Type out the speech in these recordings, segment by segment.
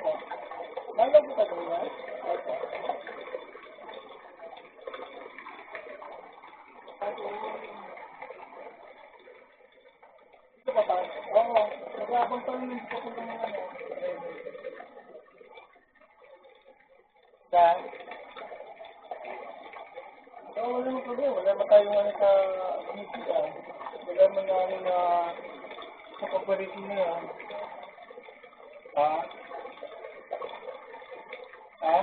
Opo. Balag ko tayo yan? Opo. Ito pa ba? Oo. Nag-aabang pa rin ko kung ano. Dahil? Oo, wala naman problema. Wala naman tayong ano sa committee ah. Wala naman na ano na sa corporation na yan. Ha? Ha?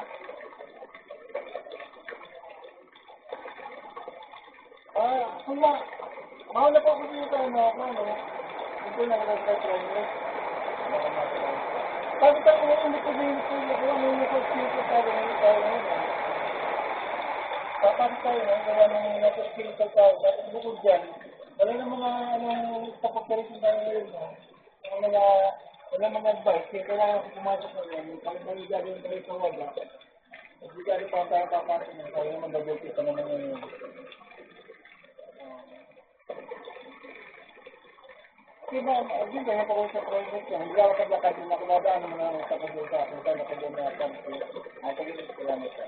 Kung mauna po ako dito sa ano, ito na nag-training. Sabi tayo ngayon, hindi ko din ito yung ano yung nasa-spirito tayo ngayon tayo ngayon. Papari tayo ngayon, gawa ng nasa-spirito tayo. Tapos bukod dyan, wala na mga anong kapag-operation tayo ngayon. Wala mga advice, kaya kailangan ko pumasok na yan. Kami gagawin tayo sa wala. At di gano'n pa tayo papasok na tayo naman mag-double ka naman ngayon. Diba, din kaya pa ko sa project yan. Hindi ako taglakad din ako nadaan ng mga kapag-usapan sa nakagumatan. At ang salamat sa